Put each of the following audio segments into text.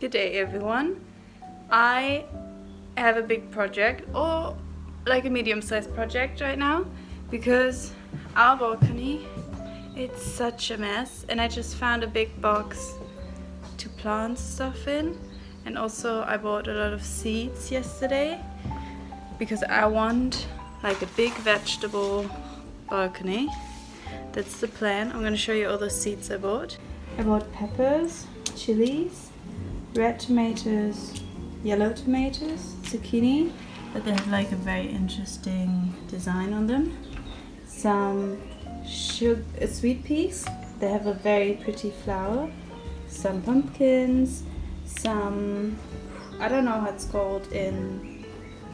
Good day everyone. I have a big project, or like a medium-sized project right now, because our balcony, it's such a mess, and I just found a big box to plant stuff in. And also I bought a lot of seeds yesterday because I want like a big vegetable balcony. That's the plan. I'm going to show you all the seeds I bought. I bought peppers, chilies, red tomatoes, yellow tomatoes, zucchini, but they have like a very interesting design on them. Some sweet peas, they have a very pretty flower. Some pumpkins, some, I don't know how it's called in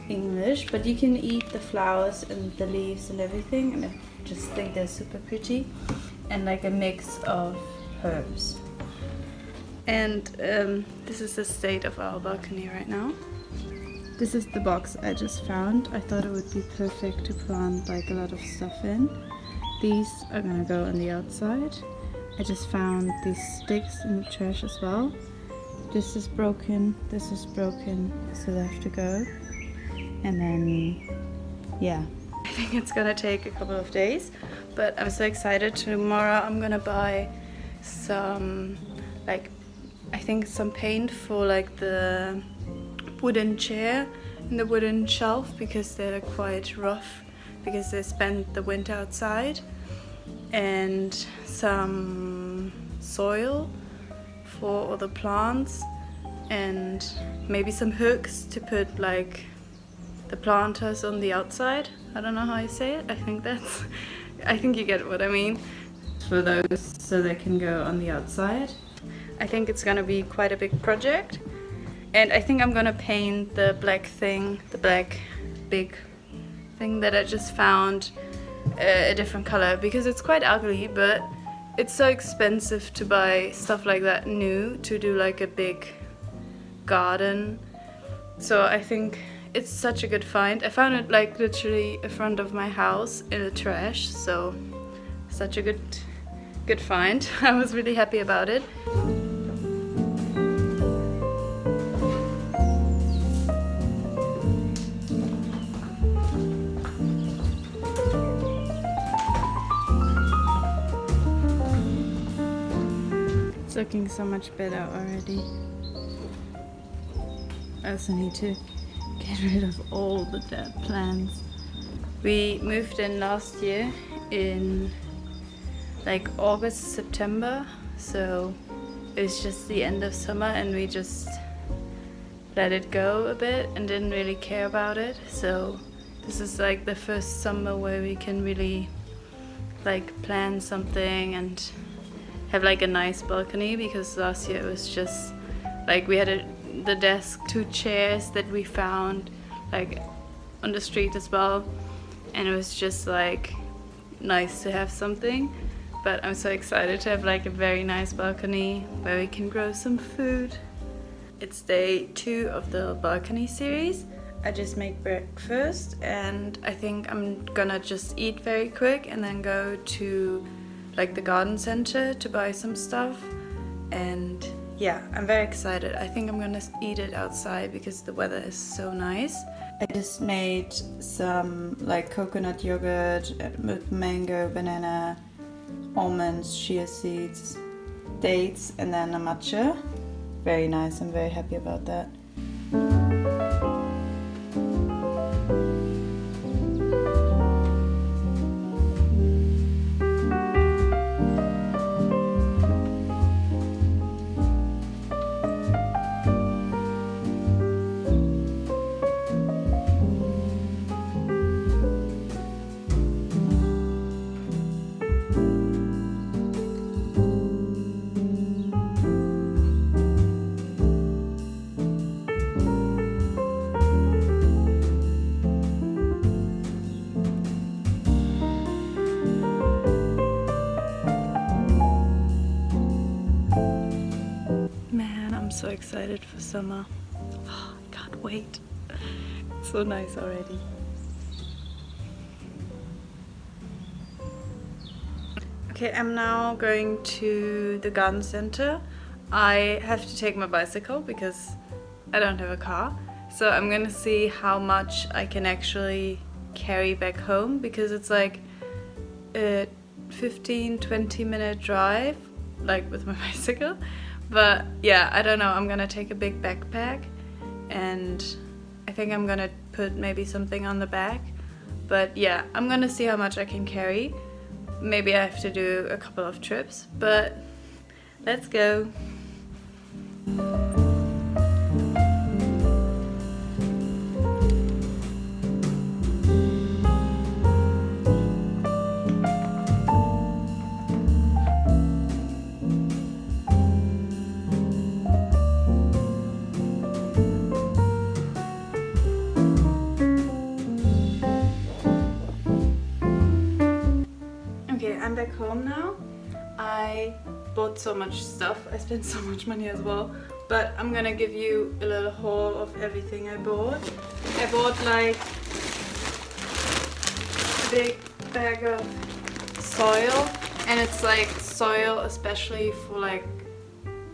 English, but you can eat the flowers and the leaves and everything, and I just think they're super pretty. And like a mix of herbs. And this is the state of our balcony right now. This is the box I just found. I thought it would be perfect to plant like a lot of stuff in. These are gonna go on the outside. I just found these sticks in the trash as well. This is broken, so they have to go. And then, yeah. I think it's gonna take a couple of days, but I'm so excited. Tomorrow I'm gonna buy some, like, I think some paint for like the wooden chair and the wooden shelf, because they're quite rough because they spent the winter outside, and some soil for all the plants, and maybe some hooks to put like the planters on the outside. I don't know how you say it. I think you get what I mean. For those, so they can go on the outside. I think it's gonna be quite a big project, and I think I'm gonna paint the black big thing that I just found a different color, because it's quite ugly, but it's so expensive to buy stuff like that new to do like a big garden. So I think it's such a good find. I found it like literally in front of my house in the trash, so such a good find. I was really happy about it. It's looking so much better already. I also need to get rid of all the dead plants. We moved in last year in like August, September, so it was just the end of summer, and we just let it go a bit and didn't really care about it. So this is like the first summer where we can really like plan something and have like a nice balcony, because last year it was just like we had the desk, 2 chairs that we found like on the street as well, and it was just like nice to have something. But I'm so excited to have like a very nice balcony where we can grow some food. It's day 2 of the balcony series. I just make breakfast, and I think I'm gonna just eat very quick and then go to like the garden center to buy some stuff. And yeah, I'm very excited. I think I'm gonna eat it outside because the weather is so nice. I just made some like coconut yogurt with mango, banana, almonds, chia seeds, dates, and then a matcha. Very nice. I'm very happy about that. I'm so excited for summer. Oh, I can't wait. It's so nice already. Okay, I'm now going to the garden center. I have to take my bicycle because I don't have a car. So I'm gonna see how much I can actually carry back home, because it's like a 15-20 minute drive, like with my bicycle. But yeah, I don't know, I'm gonna take a big backpack and I think I'm gonna put maybe something on the back. But yeah, I'm gonna see how much I can carry. Maybe I have to do a couple of trips, but let's go. Okay, I'm back home now. I bought so much stuff. I spent so much money as well. But I'm gonna give you a little haul of everything I bought. I bought like a big bag of soil, and it's like soil especially for like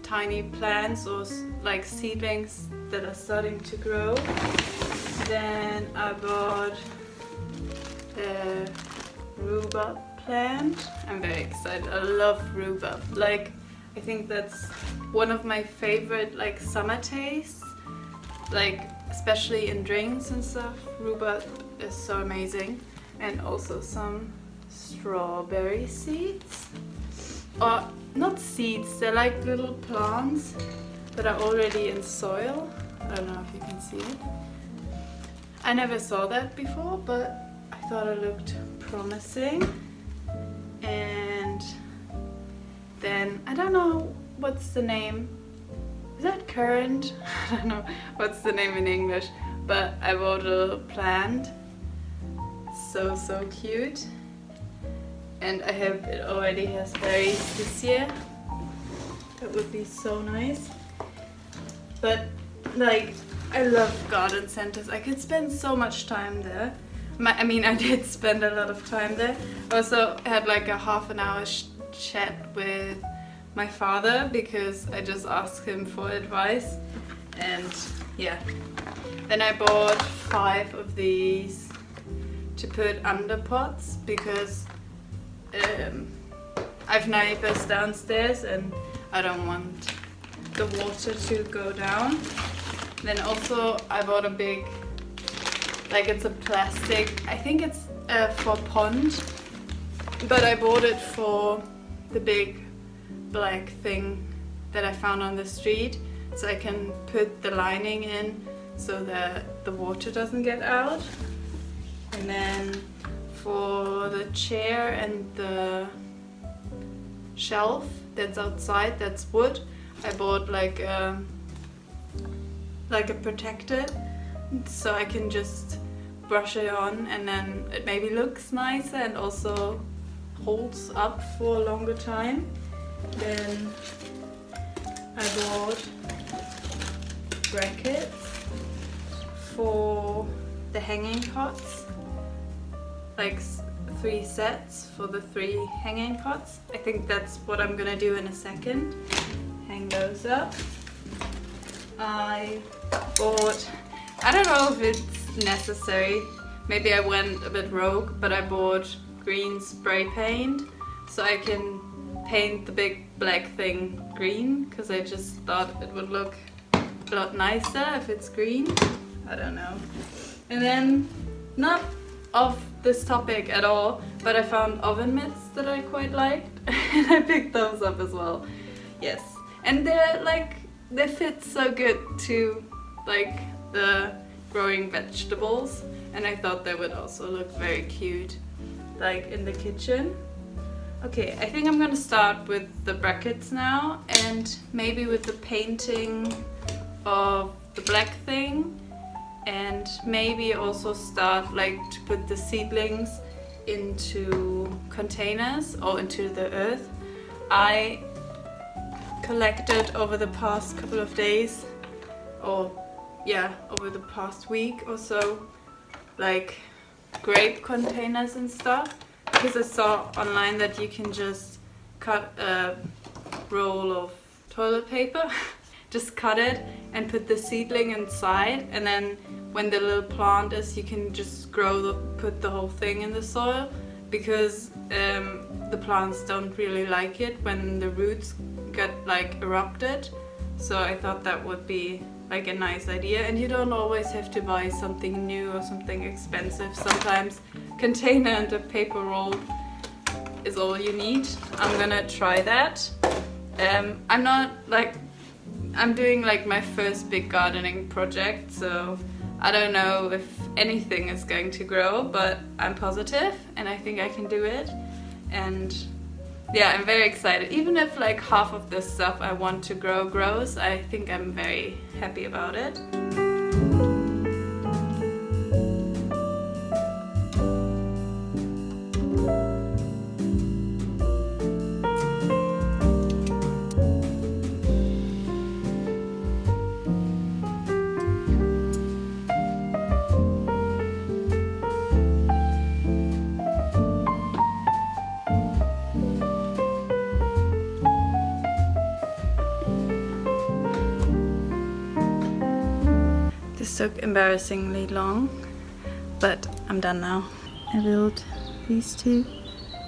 tiny plants or like seedlings that are starting to grow. Then I bought a rhubarb plant. I'm very excited. I love rhubarb. Like, I think that's one of my favorite like summer tastes. Like, especially in drinks and stuff. Rhubarb is so amazing. And also some strawberry seeds. Or not seeds, they're like little plants that are already in soil. I don't know if you can see it. I never saw that before, but I thought it looked promising. And then I don't know what's the name. Is that currant? I don't know what's the name in English, but I bought a little plant. So cute. And I hope it already has berries this year. That would be so nice. But like, I love garden centers. I could spend so much time there. I mean, I did spend a lot of time there. I also had like a half an hour chat with my father because I just asked him for advice. And yeah, then I bought 5 of these to put under pots because I have neighbors downstairs and I don't want the water to go down. Then also I bought a big, like it's a plastic, I think it's for pond, but I bought it for the big black thing that I found on the street, so I can put the lining in so that the water doesn't get out. And then for the chair and the shelf that's outside, that's wood, I bought like a protector, so I can just brush it on and then it maybe looks nicer and also holds up for a longer time. Then I bought brackets for the hanging pots, like 3 sets for the 3 hanging pots. I think that's what I'm gonna do in a second. Hang those up. I bought, I don't know if it's necessary, maybe I went a bit rogue, but I bought green spray paint so I can paint the big black thing green, because I just thought it would look a lot nicer if it's green. I don't know. And then, not off this topic at all, but I found oven mitts that I quite liked and I picked those up as well. Yes, and they fit so good to like the growing vegetables, and I thought they would also look very cute like in the kitchen. Okay, I think I'm gonna start with the brackets now, and maybe with the painting of the black thing, and maybe also start like to put the seedlings into containers or into the earth. I collected over the past couple of days, or yeah, over the past week or so, like grape containers and stuff, because I saw online that you can just cut a roll of toilet paper, just cut it and put the seedling inside, and then when the little plant is, you can just put the whole thing in the soil, because the plants don't really like it when the roots get like erupted. So I thought that would be like a nice idea, and you don't always have to buy something new or something expensive. Sometimes container and a paper roll is all you need. I'm gonna try that. I'm doing like my first big gardening project, so I don't know if anything is going to grow, but I'm positive and I think I can do it. And yeah, I'm very excited. Even if like half of the stuff I want to grow grows, I think I'm very happy about it. This took embarrassingly long, but I'm done now. I built these two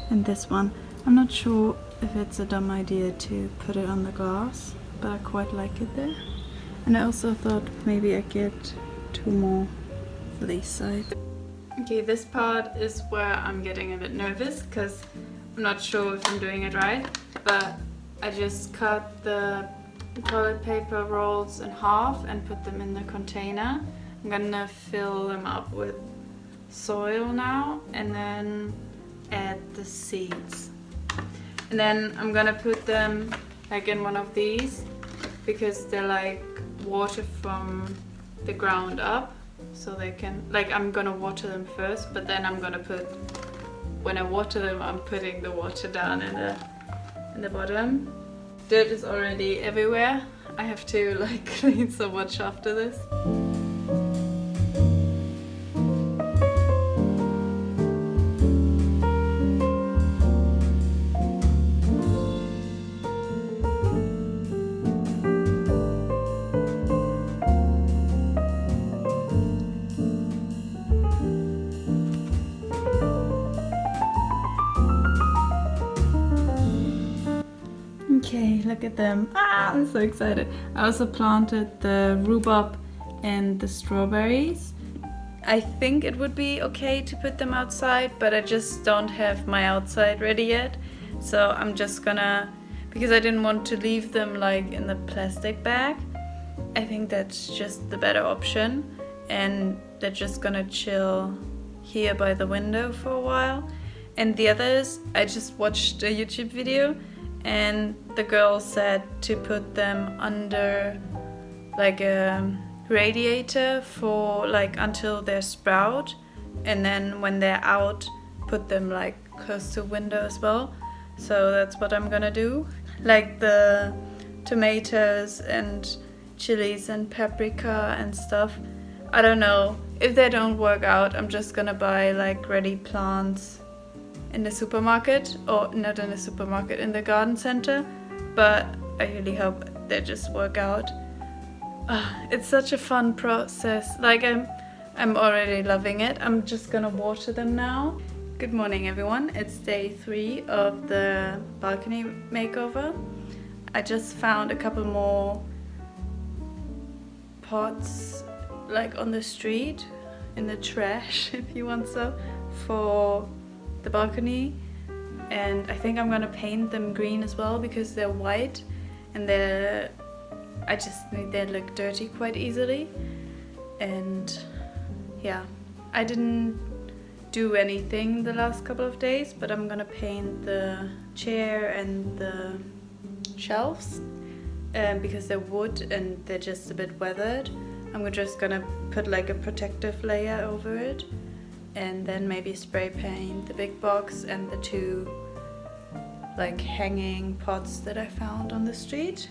and this one. I'm not sure if it's a dumb idea to put it on the glass, but I quite like it there. And I also thought maybe I get 2 more for these sides. Okay, this part is where I'm getting a bit nervous because I'm not sure if I'm doing it right, but I just cut the toilet paper rolls in half and put them in the container. I'm gonna fill them up with soil now and then add the seeds. And then I'm gonna put them like in one of these because they're like water from the ground up, so they can, like, I'm gonna water them first, but then I'm gonna put, when I water them, I'm putting the water down in the bottom. Dirt is already everywhere. I have to like clean so much after this. Okay, look at them. Ah, I'm so excited. I also planted the rhubarb and the strawberries. I think it would be okay to put them outside, but I just don't have my outside ready yet. So I'm just gonna, because I didn't want to leave them like in the plastic bag, I think that's just the better option. And they're just gonna chill here by the window for a while. And the others, I just watched a YouTube video and the girl said to put them under like a radiator for like until they sprout, and then when they're out put them like close to window as well. So that's what I'm gonna do. Like the tomatoes and chilies and paprika and stuff, I don't know, if they don't work out I'm just gonna buy like ready plants in the supermarket, or not in the supermarket, in the garden center, but I really hope they just work out. It's such a fun process. Like I'm already loving it. I'm just gonna water them now. Good morning everyone. It's day 3 of the balcony makeover. I just found a couple more pots like on the street, in the trash if you want so, for the balcony, and I think I'm gonna paint them green as well because they're white and I just think they look dirty quite easily. And yeah, I didn't do anything the last couple of days, but I'm gonna paint the chair and the shelves because they're wood and they're just a bit weathered. I'm just gonna put like a protective layer over it, and then maybe spray paint the big box and the 2 like hanging pots that I found on the street.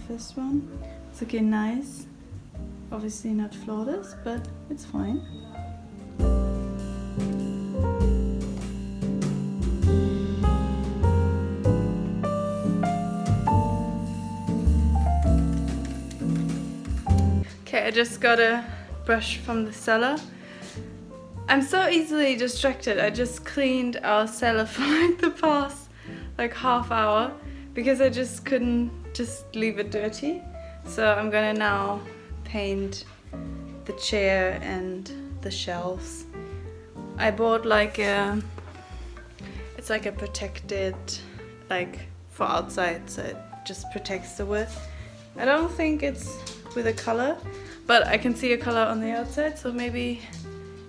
first one. It's looking nice. Obviously not flawless, but it's fine. Okay, I just got a brush from the cellar. I'm so easily distracted. I just cleaned our cellar for like the past half hour because I just couldn't just leave it dirty. So I'm gonna now paint the chair and the shelves. I bought it's like a protected, for outside, so it just protects the wood. I don't think it's with a color, but I can see a color on the outside, so maybe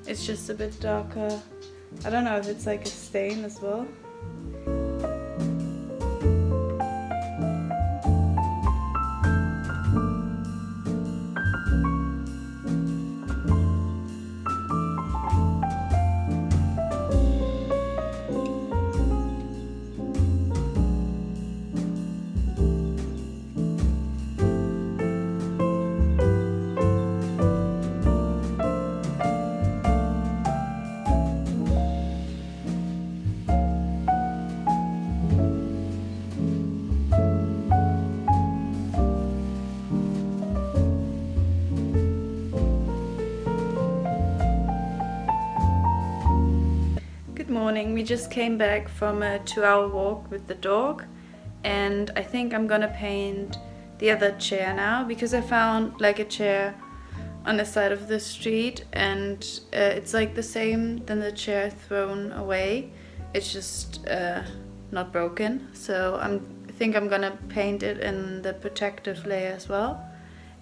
it's just a bit darker. I don't know if it's like a stain as well. Morning. We just came back from a 2-hour walk with the dog, and I think I'm gonna paint the other chair now because I found a chair on the side of the street, and it's the same than the chair thrown away. It's just not broken, so I think I'm gonna paint it in the protective layer as well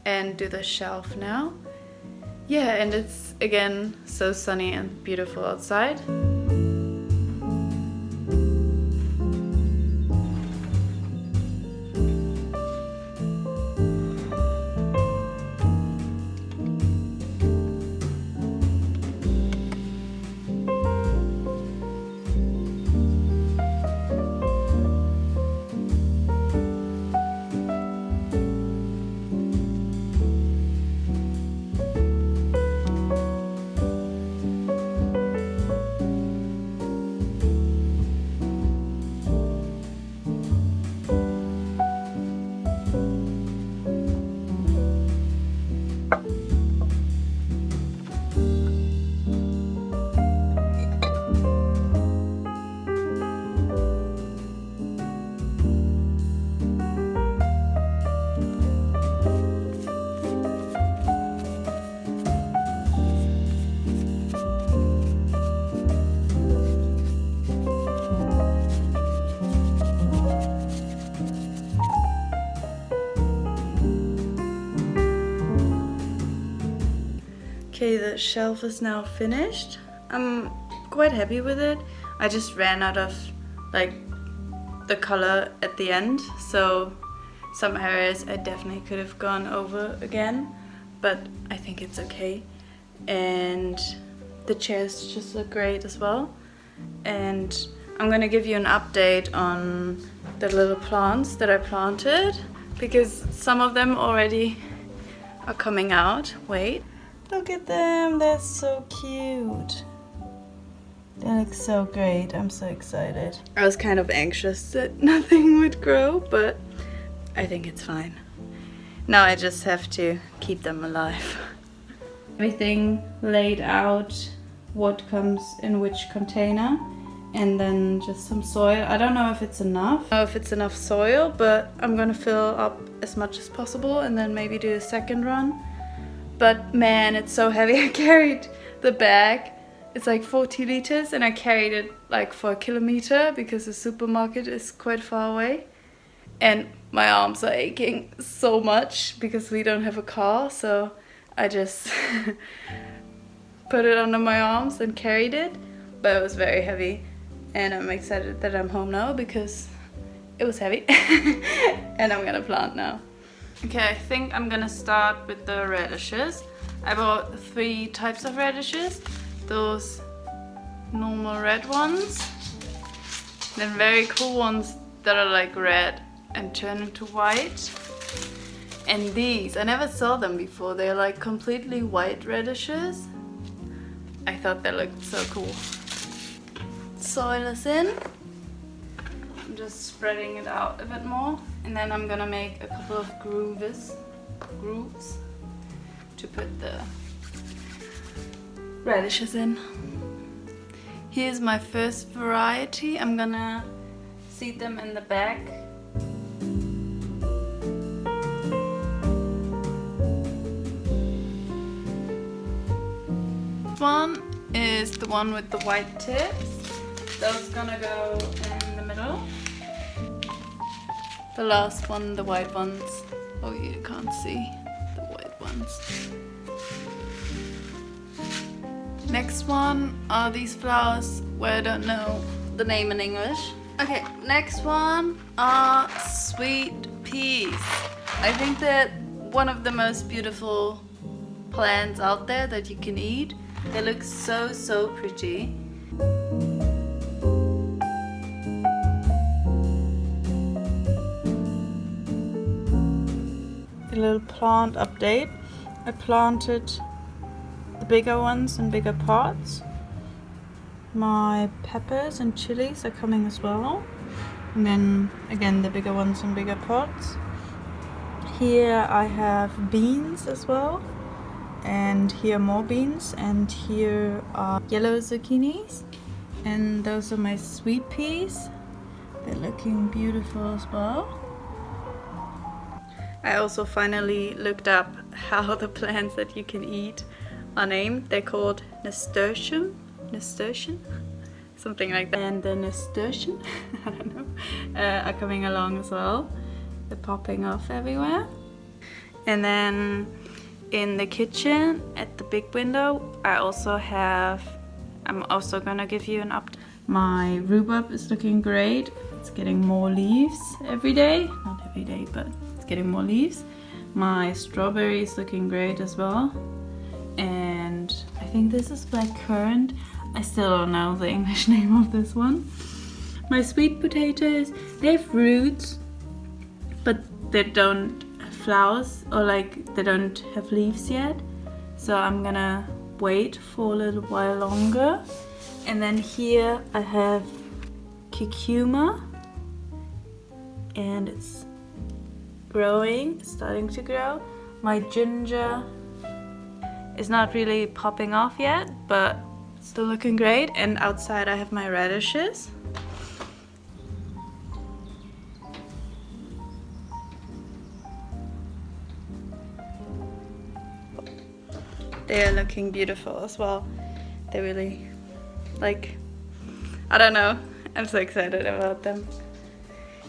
and do the shelf now. Yeah, and it's again so sunny and beautiful outside. Okay, the shelf is now finished. I'm quite happy with it. I just ran out of the color at the end, so some areas I definitely could have gone over again, but I think it's okay. And the chairs just look great as well. And I'm gonna give you an update on the little plants that I planted because some of them already are coming out. Wait. Look at them, they're so cute. They look so great, I'm so excited. I was kind of anxious that nothing would grow, but I think it's fine. Now I just have to keep them alive. Everything laid out, what comes in which container, and then just some soil. I don't know if it's enough. I don't know if it's enough soil, but I'm gonna fill up as much as possible and then maybe do a second run. But man, it's so heavy. I carried the bag. It's 40 liters and I carried it for a kilometer because the supermarket is quite far away. And my arms are aching so much because we don't have a car. So I just put it under my arms and carried it. But it was very heavy. And I'm excited that I'm home now because it was heavy. And I'm gonna plant now. Okay, I think I'm gonna start with the radishes. I bought 3 types of radishes. Those normal red ones, then very cool ones that are red and turn into white, And these, I never saw them before. They're like completely white radishes. I thought they looked so cool. Soil is in. I'm just spreading it out a bit more. And then I'm gonna make a couple of grooves to put the radishes in. Here's my first variety. I'm gonna seed them in the bag. This one is the one with the white tips. Those gonna go in the middle. The last one, the white ones. Oh, you can't see the white ones. Next one are these flowers where I don't know the name in English. Okay, next one are sweet peas. I think they're one of the most beautiful plants out there that you can eat. They look so, so pretty. A little plant update. I planted the bigger ones in bigger pots. My peppers and chilies are coming as well. And then again the bigger ones in bigger pots. Here I have beans as well. And here more beans. And here are yellow zucchinis. And those are my sweet peas. They're looking beautiful as well. I also finally looked up how the plants that you can eat are named. They're called nasturtium, something like that. And the nasturtium, I don't know, are coming along as well. They're popping off everywhere. And then in the kitchen at the big window, I'm also gonna give you an update. My rhubarb is looking great. It's getting more leaves every day. Not every day, but getting more leaves. My strawberry is looking great as well. And I think this is blackcurrant. I still don't know the English name of this one. My sweet potatoes, they have roots, but they don't have flowers, or like they don't have leaves yet. So I'm gonna wait for a little while longer. And then here I have cucumber, and it's growing, starting to grow. My ginger is not really popping off yet, but still looking great. And outside I have my radishes. They are looking beautiful as well. They really, like, I don't know, I'm so excited about them.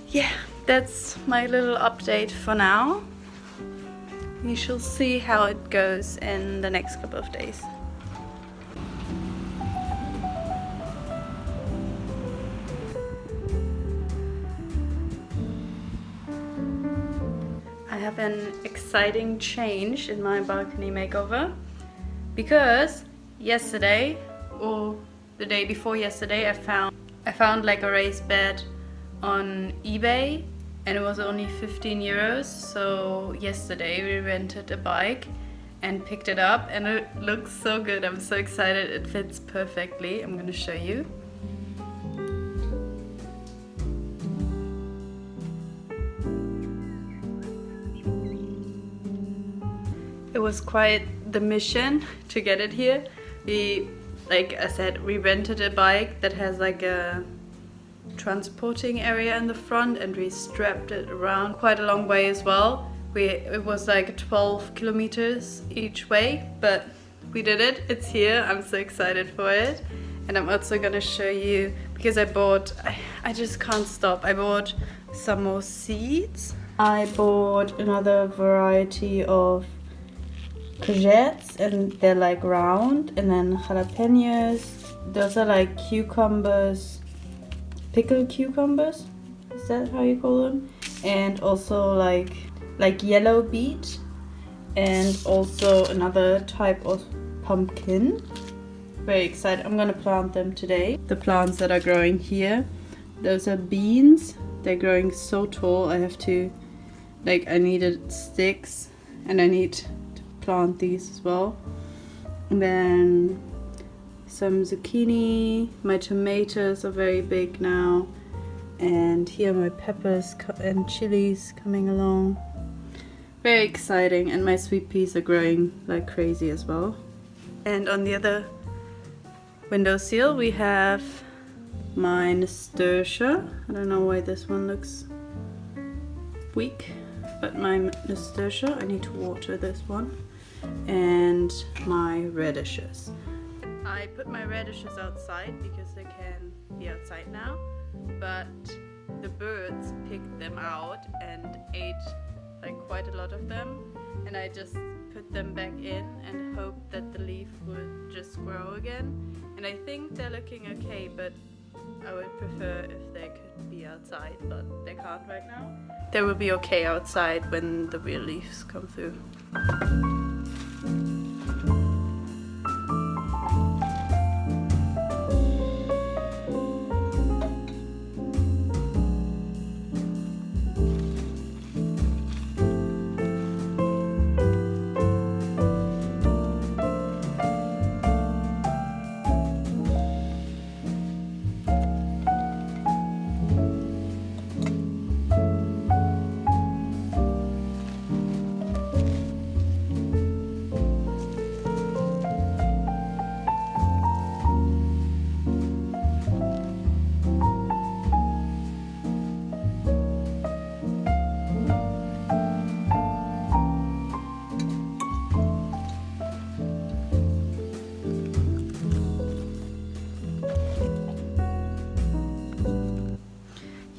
Yeah, that's my little update for now. We shall see how it goes in the next couple of days. I have an exciting change in my balcony makeover because yesterday, or the day before yesterday, I found like a raised bed on eBay, and it was only 15 euros. So yesterday we rented a bike and picked it up, and it looks so good. I'm so excited. It fits perfectly. I'm gonna show you. It was quite the mission to get it here. Like I said, we rented a bike that has like a transporting area in the front, and we strapped it around quite a long way as well. It was like 12 kilometers each way, but we did it. It's here. I'm so excited for it. And I'm also gonna show you, because I just can't stop. I bought some more seeds. I bought another variety of courgettes, and they're like round, and then jalapenos. Those are like cucumbers, pickled cucumbers, is that how you call them? And also like yellow beet, and also another type of pumpkin. Very excited. I'm gonna plant them today. The plants that are growing here, those are beans. They're growing so tall. I have to like I needed sticks, and I need to plant these as well. And then some zucchini. My tomatoes are very big now, and here are my peppers and chilies coming along. Very exciting, and my sweet peas are growing like crazy as well. And on the other windowsill we have my nasturtia. I don't know why this one looks weak, but my nasturtia, I need to water this one, and my radishes. I put my radishes outside because they can be outside now, but the birds picked them out and ate like quite a lot of them, and I just put them back in and hoped that the leaf would just grow again. And I think they're looking okay, but I would prefer if they could be outside, but they can't right now. They will be okay outside when the real leaves come through.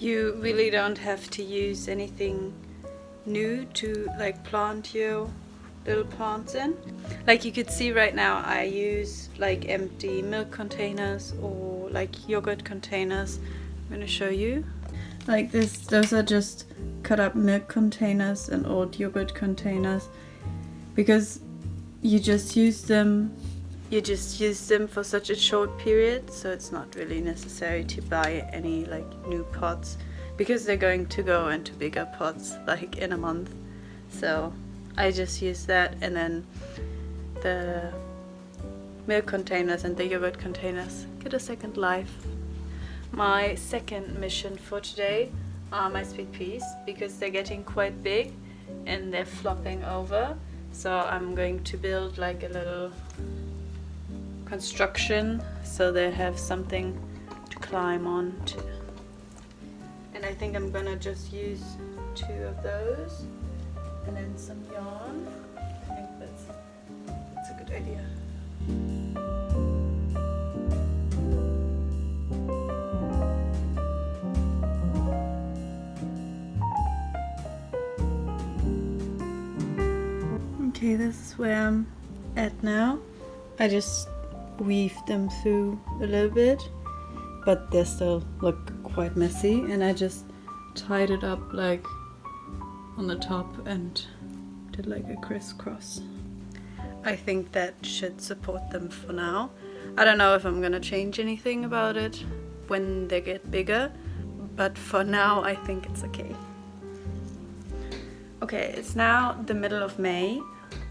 You really don't have to use anything new to like plant your little plants in. Like you could see right now, I use like empty milk containers or like yogurt containers. I'm gonna show you. Like this, those are just cut up milk containers and old yogurt containers, because you just use them for such a short period, so it's not really necessary to buy any like new pots, because they're going to go into bigger pots like in a month. So I just use that, and then the milk containers and the yogurt containers get a second life. My second mission for today are my sweet peas, because they're getting quite big and they're flopping over. So I'm going to build like a little construction so they have something to climb on to. And I think I'm gonna just use 2 of those and then some yarn. I think that's a good idea. Okay, this is where I'm at now. I just weaved them through a little bit, but they still look quite messy, and I just tied it up like on the top and did like a crisscross. I think that should support them for now. I don't know if I'm gonna change anything about it when they get bigger, but for now I think it's okay. Okay, it's now the middle of May.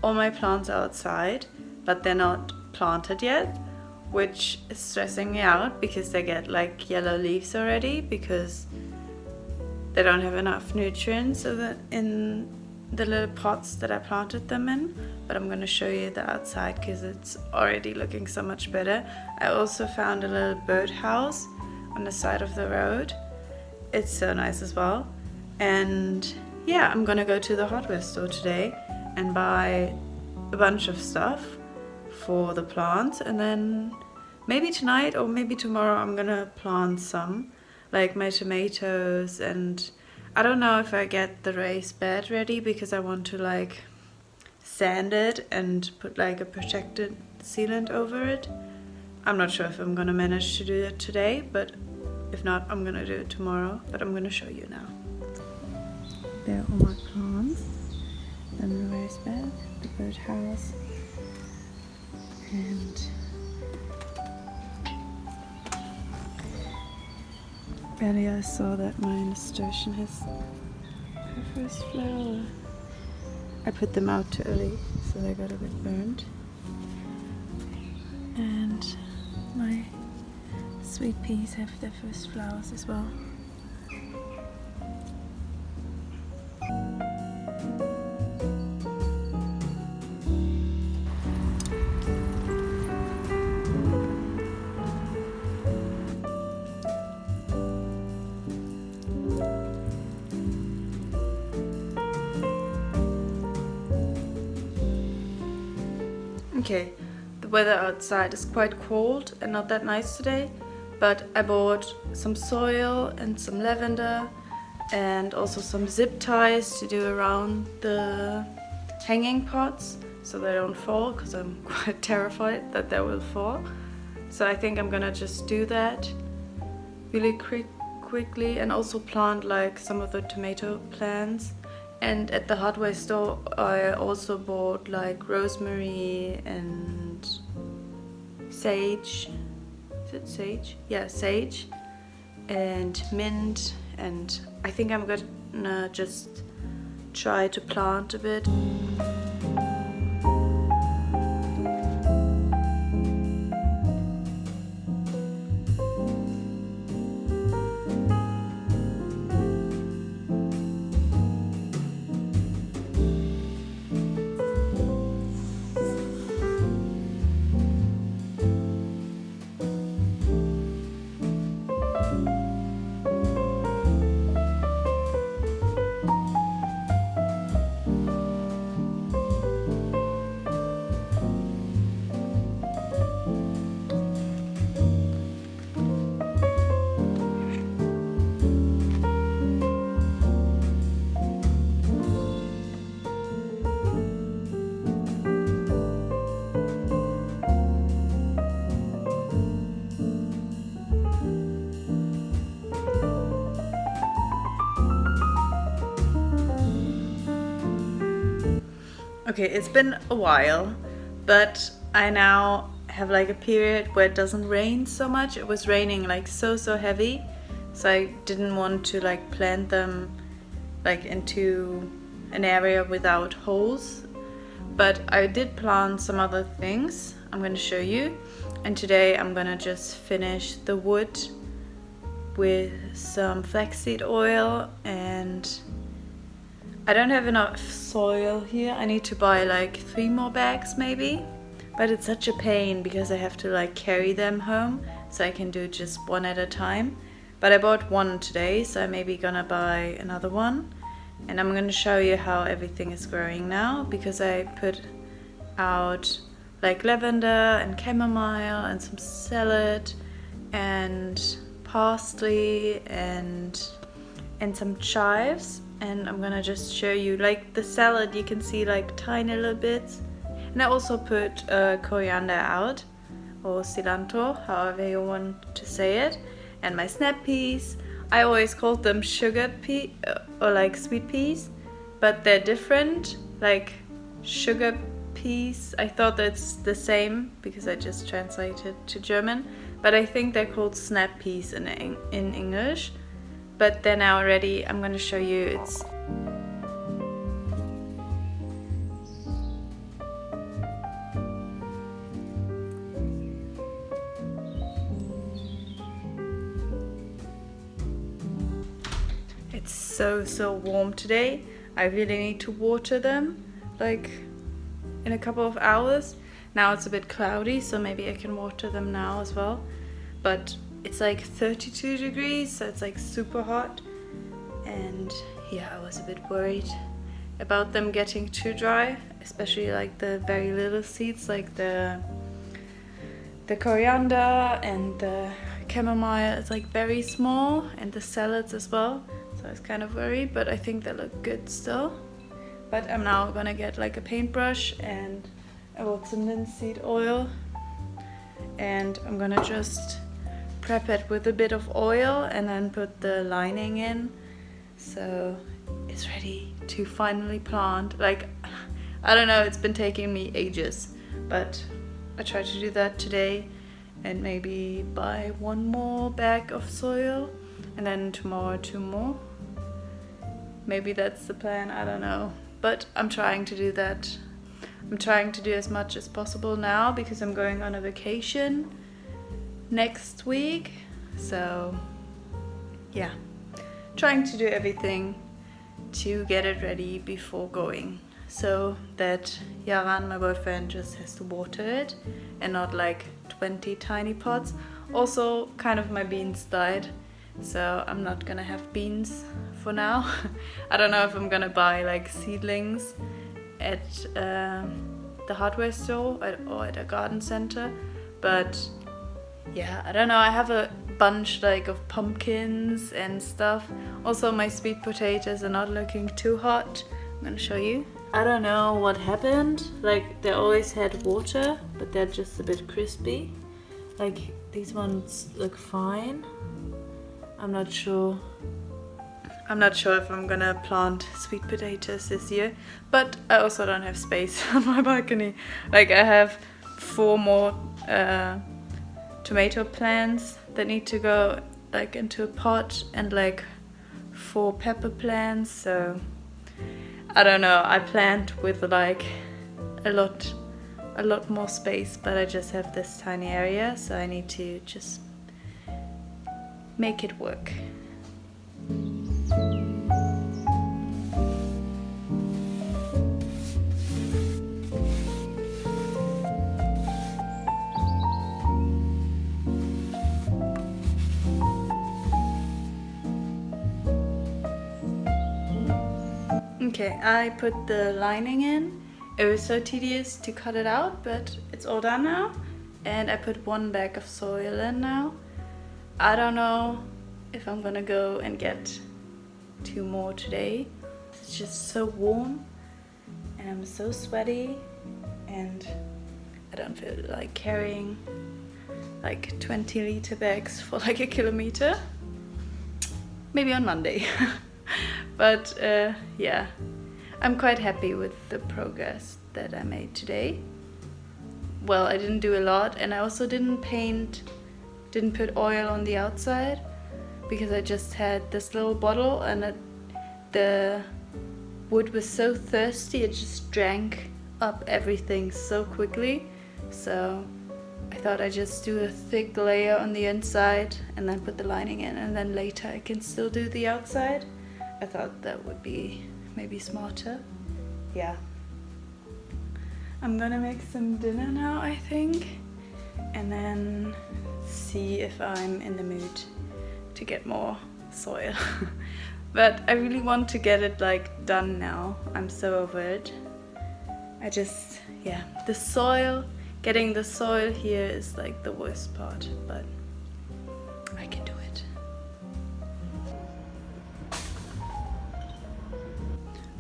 All my plants are outside, but they're not planted yet, which is stressing me out because they get like yellow leaves already, because they don't have enough nutrients in the little pots that I planted them in. But I'm going to show you the outside because it's already looking so much better. I also found a little birdhouse on the side of the road. It's so nice as well. And yeah, I'm gonna go to the hardware store today and buy a bunch of stuff for the plants, and then maybe tonight or maybe tomorrow I'm gonna plant some, like my tomatoes, and I don't know if I get the raised bed ready because I want to like sand it and put like a protected sealant over it. I'm not sure if I'm gonna manage to do it today, but if not, I'm gonna do it tomorrow, but I'm gonna show you now. There are all my plants, then the raised bed, the birdhouse, and earlier I saw that my nasturtium has first flower. I put them out too early, so they got a bit burned. And my sweet peas have their first flowers as well. Okay, the weather outside is quite cold and not that nice today, but I bought some soil and some lavender and also some zip ties to do around the hanging pots so they don't fall, because I'm quite terrified that they will fall. So I think I'm gonna just do that really quickly and also plant like some of the tomato plants. And at the hardware store I also bought like rosemary and sage. Is it sage? Yeah, sage and mint, and I think I'm gonna just try to plant a bit. Okay, it's been a while, but I now have like a period where it doesn't rain so much. It was raining like so heavy, so I didn't want to like plant them like into an area without holes. But I did plant some other things I'm going to show you, and today I'm gonna just finish the wood with some flaxseed oil, and I don't have enough soil here. I need to buy like 3 more bags maybe, but it's such a pain because I have to like carry them home, so I can do just one at a time. But I bought one today, so I'm maybe gonna buy another one, and I'm gonna show you how everything is growing now, because I put out like lavender and chamomile and some salad and parsley and some chives. And I'm gonna just show you like the salad. You can see like tiny little bits, and I also put coriander out, or cilantro, however you want to say it, and my snap peas. I always called them sugar pea or like sweet peas, but they're different. Like sugar peas, I thought that's the same because I just translated to German, but I think they're called snap peas in English. But they're now ready. I'm going to show you. It's so warm today. I really need to water them like in a couple of hours. Now it's a bit cloudy, so maybe I can water them now as well. But it's like 32 degrees, so it's like super hot. And yeah, I was a bit worried about them getting too dry, especially like the very little seeds, like the coriander and the chamomile. It's like very small, and the salads as well. So I was kind of worried, but I think they look good still. But I'm now gonna get like a paintbrush, and I bought some linseed oil, and I'm gonna just prep it with a bit of oil and then put the lining in, so it's ready to finally plant. Like, I don't know, it's been taking me ages, but I tried to do that today, and maybe buy 1 more bag of soil, and then tomorrow 2 more. Maybe that's the plan, I don't know. But I'm trying to do that. I'm trying to do as much as possible now because I'm going on a vacation next week. So yeah, trying to do everything to get it ready before going, so that Yaran, my boyfriend, just has to water it and not like 20 tiny pots. Also, kind of my beans died, so I'm not gonna have beans for now. I don't know if I'm gonna buy like seedlings at the hardware store or at a garden center, but yeah, I don't know. I have a bunch like of pumpkins and stuff. Also, my sweet potatoes are not looking too hot. I'm gonna show you. I don't know what happened. Like, they always had water, but they're just a bit crispy. Like, these ones look fine. I'm not sure if I'm gonna plant sweet potatoes this year, but I also don't have space on my balcony. Like, I have 4 more tomato plants that need to go like into a pot, and like 4 pepper plants. So I don't know, I plant with like a lot more space, but I just have this tiny area, so I need to just make it work. Okay, I put the lining in. It was so tedious to cut it out, but it's all done now. And I put 1 bag of soil in now. I don't know if I'm gonna go and get 2 more today. It's just so warm and I'm so sweaty, and I don't feel like carrying like 20-liter bags for like a kilometer. Maybe on Monday. But yeah, I'm quite happy with the progress that I made today. Well, I didn't do a lot, and I also didn't put oil on the outside because I just had this little bottle, and the wood was so thirsty, it just drank up everything so quickly. So I thought I'd just do a thick layer on the inside and then put the lining in, and then later I can still do the outside. I thought that would be maybe smarter. Yeah. I'm gonna make some dinner now, I think, and then see if I'm in the mood to get more soil. But I really want to get it like done now. I'm so over it. Yeah, the soil, getting the soil here is like the worst part, but I can do it.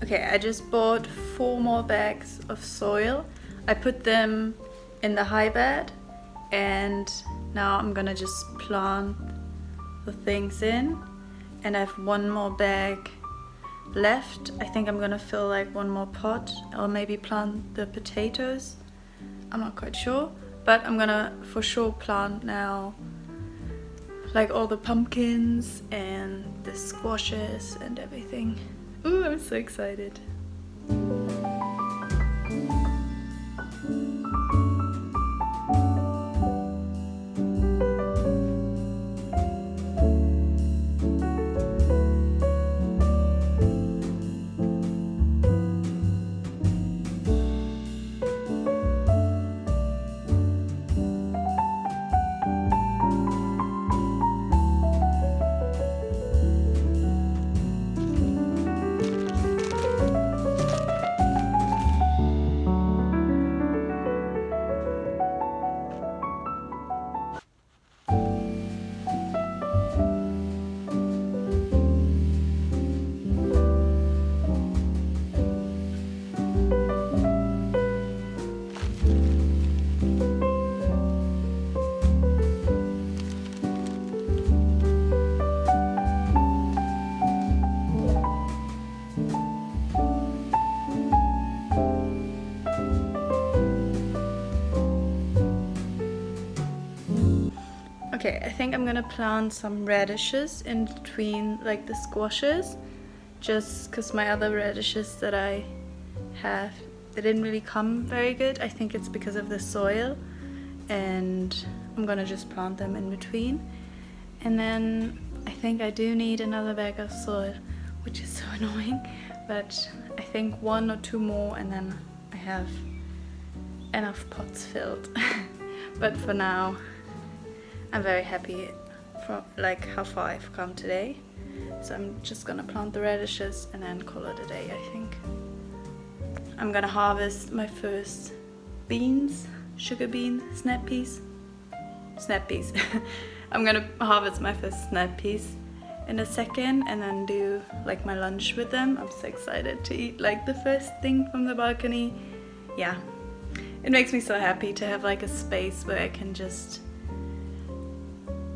Okay, I just bought 4 more bags of soil. I put them in the high bed, and now I'm gonna just plant the things in. And I have 1 more bag left. I think I'm gonna fill like 1 more pot, or maybe plant the potatoes. I'm not quite sure, but I'm gonna for sure plant now like all the pumpkins and the squashes and everything. Ooh, I'm so excited. Okay, I think I'm gonna plant some radishes in between like the squashes, just because my other radishes that I have, they didn't really come very good. I think it's because of the soil, and I'm gonna just plant them in between. And then I think I do need another bag of soil, which is so annoying, but I think 1 or 2 more and then I have enough pots filled. But for now, I'm very happy for like how far I've come today. So I'm just gonna plant the radishes and then call it a day, I think. I'm gonna harvest my first beans, sugar bean, snap peas. I'm gonna harvest my first snap peas in a second and then do like my lunch with them. I'm so excited to eat like the first thing from the balcony. Yeah, it makes me so happy to have like a space where I can just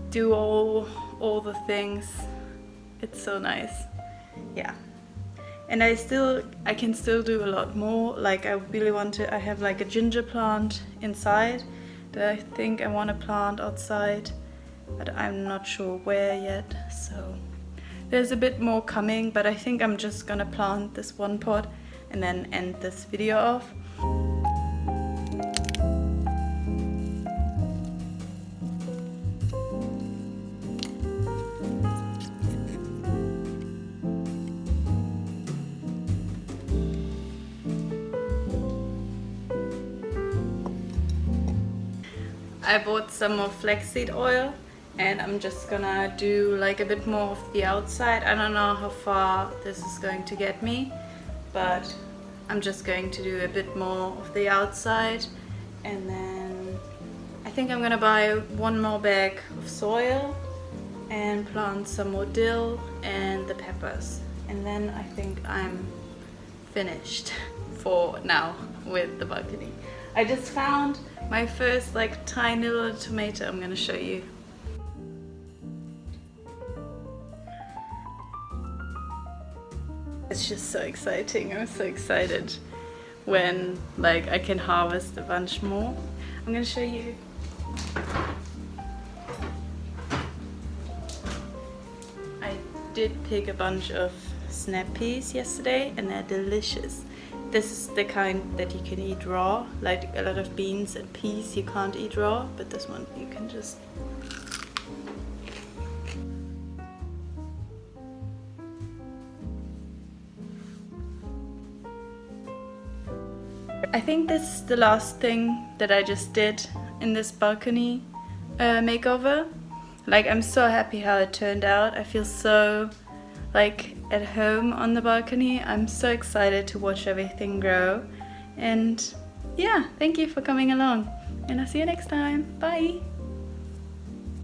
do all the things. It's so nice. Yeah. And I can still do a lot more. Like I really want to, I have like a ginger plant inside that I think I want to plant outside, but I'm not sure where yet. So there's a bit more coming, but I think I'm just gonna plant this one pot and then end this video off. I bought some more flaxseed oil and I'm just gonna do like a bit more of the outside. I don't know how far this is going to get me, but I'm just going to do a bit more of the outside, and then I think I'm gonna buy 1 more bag of soil and plant some more dill and the peppers, and then I think I'm finished for now with the balcony. I just found my first like tiny little tomato. I'm gonna show you. It's just so exciting. I'm so excited when like I can harvest a bunch more. I'm gonna show you. I did pick a bunch of snap peas yesterday and they're delicious. This is the kind that you can eat raw. Like a lot of beans and peas you can't eat raw, but this one you can just... I think this is the last thing that I just did in this balcony makeover. Like I'm so happy how it turned out. I feel so like at home on the balcony. I'm so excited to watch everything grow. And yeah, thank you for coming along. And I'll see you next time. Bye!